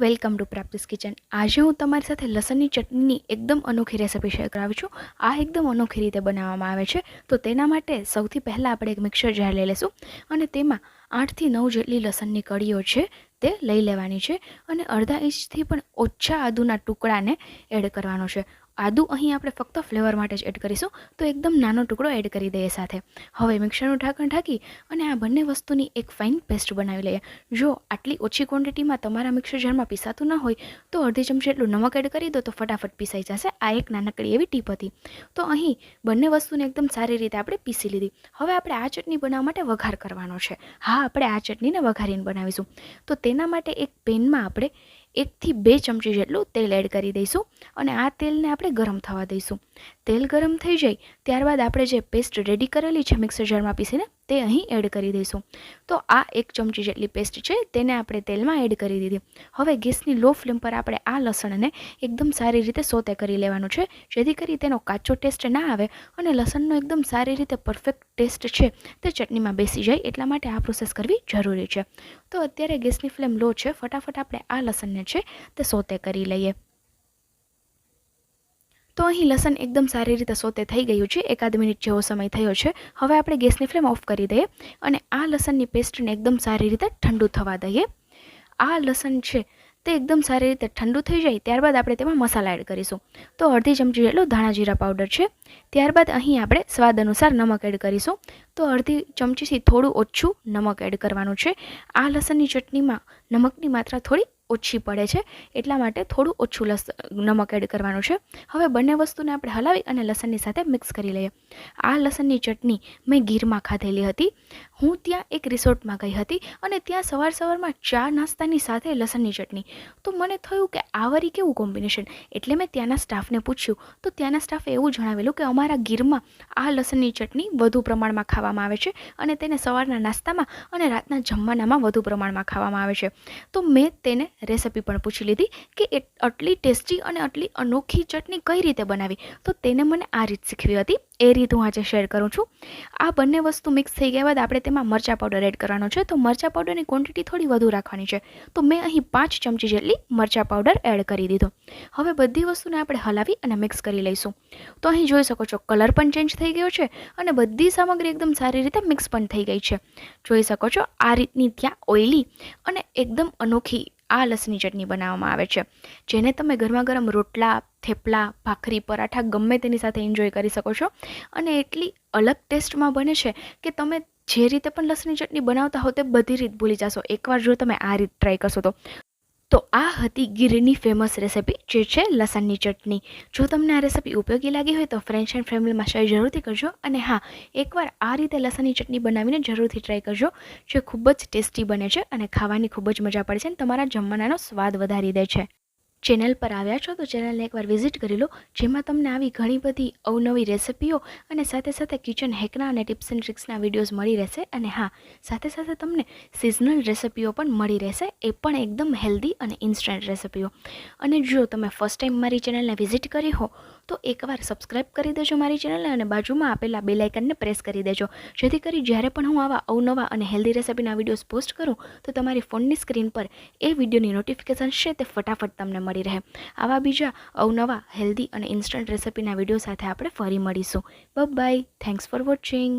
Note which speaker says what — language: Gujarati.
Speaker 1: Welcome to પ્રાપ્તિસ kitchen. આજે હું તમારી સાથે લસણની ચટણીની એકદમ અનોખી રેસિપી શેર કરાવું છું। આ એકદમ અનોખી રીતે બનાવવામાં આવે છે। તો તેના માટે સૌથી પહેલાં આપણે એક મિક્સર જાર લઈ લઈશું અને તેમાં 8 થી 9 જેટલી લસણની કળીઓ છે તે લઈ લેવાની છે અને અડધા ઇંચથી પણ ઓછા આદુના ટુકડાને એડ કરવાનો છે। આદુ અહીં આપણે ફક્ત ફ્લેવર માટે જ એડ કરીશું, તો એકદમ નાનો ટુકડો એડ કરી દઈએ સાથે। હવે મિક્સરનું ઢાંકણ ઢાંકી અને આ બંને વસ્તુની એક ફાઇન પેસ્ટ બનાવી લઈએ। જો આટલી ઓછી ક્વોન્ટિટીમાં તમારા મિક્સર જારમાં પીસાતું ન હોય તો અડધી ચમચી એટલું નમક એડ કરી દો તો ફટાફટ પીસાઈ જશે। આ એક નાનકડી એવી ટીપ હતી। તો અહીં બંને વસ્તુને એકદમ સારી રીતે આપણે પીસી લીધી। હવે આપણે આ ચટણી બનાવવા માટે વઘાર કરવાનો છે। હા, આપણે આ ચટણીને વઘારીને બનાવીશું। તો તેના માટે એક પેનમાં આપણે 1 થી 2 ચમચી જેટલું તેલ એડ કરી દઈશું અને આ તેલને આપણે ગરમ થવા દઈશું। તેલ ગરમ થઈ જાય ત્યારબાદ આપણે જે પેસ્ટ રેડી કરેલી છે મિક્સર જારમાં પીસીને તે અહીં એડ કરી દઈશું। તો આ 1 ચમચી જેટલી પેસ્ટ છે તેને આપણે તેલમાં એડ કરી દીધી। હવે ગેસની લો ફ્લેમ પર આપણે આ લસણને એકદમ સારી રીતે સોતે કરી લેવાનું છે, જેથી કરી તેનો કાચો ટેસ્ટ ના આવે અને લસણનો એકદમ સારી રીતે પરફેક્ટ ટેસ્ટ છે તે ચટણીમાં બેસી જાય। એટલા માટે આ પ્રોસેસ કરવી જરૂરી છે। તો અત્યારે ગેસની ફ્લેમ લો છે, ફટાફટ આપણે આ લસણને છે તે સોતે કરી લઈએ। તો અહીં લસણ એકદમ સારી રીતે સોતે થઈ ગયું છે, 1-2 મિનિટ જેવો સમય થયો છે। હવે આપણે ગેસની ફ્લેમ ઓફ કરી દઈએ અને આ લસણની પેસ્ટને એકદમ સારી રીતે ઠંડુ થવા દઈએ। આ લસણ છે તે એકદમ સારી રીતે ઠંડુ થઈ જાય ત્યારબાદ આપણે તેમાં મસાલા એડ કરીશું। તો અડધી ચમચી જેટલો ધાણા જીરા પાવડર છે, ત્યારબાદ અહીં આપણે સ્વાદ અનુસાર નમક એડ કરીશું। તો અડધી ચમચીથી થોડું ઓછું નમક એડ કરવાનું છે। આ લસણની ચટણીમાં નમકની માત્રા થોડી ઓછી પડે છે, એટલા માટે થોડું ઓછું નમક એડ કરવાનું છે। હવે બંને વસ્તુને આપણે હલાવી અને લસણની સાથે મિક્સ કરી લઈએ। આ લસણની ચટણી મેં ગીરમાં ખાધેલી હતી। હું ત્યાં એક રિસોર્ટમાં ગઈ હતી અને ત્યાં સવારમાં ચા નાસ્તાની સાથે લસણની ચટણી, તો મને થયું કે આ વળી કેવું કોમ્બિનેશન। એટલે મેં ત્યાંના સ્ટાફને પૂછ્યું તો ત્યાંના સ્ટાફે એવું જણાવેલું કે અમારા ગીરમાં આ લસણની ચટણી વધુ પ્રમાણમાં ખાવામાં આવે છે અને તેને સવારના નાસ્તામાં અને રાતના જમવાનામાં વધુ પ્રમાણમાં ખાવામાં આવે છે। તો મેં તેને રેસિપી પણ પૂછી લીધી કે આટલી ટેસ્ટી અને આટલી અનોખી ચટણી કઈ રીતે બનાવી, તો તેને મને આ રીત શીખવી હતી। એ રીત હું આજે શેર કરું છું। આ બંને વસ્તુ મિક્સ થઈ ગયા બાદ આપણે તેમાં મરચાં પાવડર એડ કરવાનો છે। તો મરચાં પાવડરની ક્વોન્ટિટી થોડી વધુ રાખવાની છે, તો મેં અહીં 5 ચમચી જેટલી મરચાં પાવડર એડ કરી દીધો। હવે બધી વસ્તુને આપણે હલાવી અને મિક્સ કરી લઈશું। તો અહીં જોઈ શકો છો કલર પણ ચેન્જ થઈ ગયો છે અને બધી સામગ્રી એકદમ સારી રીતે મિક્સ પણ થઈ ગઈ છે। જોઈ શકો છો આ રીતની ત્યાં ઓઇલી અને એકદમ અનોખી આ લસણની ચટણી બનાવવામાં આવે છે, જેને તમે ગરમા ગરમ રોટલા, થેપલા, ભાખરી, પરાઠા ગમે તેની સાથે એન્જોય કરી શકો છો અને એટલી અલગ ટેસ્ટમાં બને છે કે તમે જે રીતે પણ લસણની ચટણી બનાવતા હો તે બધી રીત ભૂલી જશો એકવાર જો તમે આ રીત ટ્રાય કરશો તો આ હતી ગીરની ફેમસ રેસિપી જે છે લસણની ચટણી। જો તમને આ રેસિપી ઉપયોગી લાગી હોય તો ફ્રેન્ડ્સ એન્ડ ફેમિલીમાં શેર જરૂરથી કરજો અને હા, એકવાર આ રીતે લસણની ચટણી બનાવીને જરૂરથી ટ્રાય કરજો, જે ખૂબ જ ટેસ્ટી બને છે અને ખાવાની ખૂબ જ મજા પડે છે અને તમારા જમવાનાનો સ્વાદ વધારી દે છે। ચેનલ પર આવ્યા છો તો ચેનલને એકવાર વિઝિટ કરી લો, જેમાં તમને આવી ઘણી બધી અવનવી રેસિપીઓ અને સાથે સાથે કિચન હેકના અને ટિપ્સ એન્ડ ટ્રિક્સના વિડીયોઝ મળી રહેશે અને હા, સાથે સાથે તમને સિઝનલ રેસિપીઓ પણ મળી રહેશે, એ પણ એકદમ હેલ્ધી અને ઇન્સ્ટન્ટ રેસિપીઓ। અને જો તમે ફર્સ્ટ ટાઈમ મારી ચેનલને વિઝિટ કરી હો તો એકવાર સબસ્ક્રાઈબ કરી દેજો મારી ચેનલને અને બાજુમાં આપેલા બેલ આઇકનને પ્રેસ કરી દેજો, જેથી કરી જ્યારે પણ હું આવા અવનવા અને હેલ્ધી રેસિપીના વિડીયોઝ પોસ્ટ કરું તો તમારી ફોનની સ્ક્રીન પર એ વિડીયોની નોટિફિકેશન છે તે ફટાફટ તમને મળી રહે। આવા બીજા અવનવા હેલ્ધી અને ઇન્સ્ટન્ટ રેસિપીના વિડીયો સાથે આપણે ફરી મળીશું। Bye bye, thanks for watching.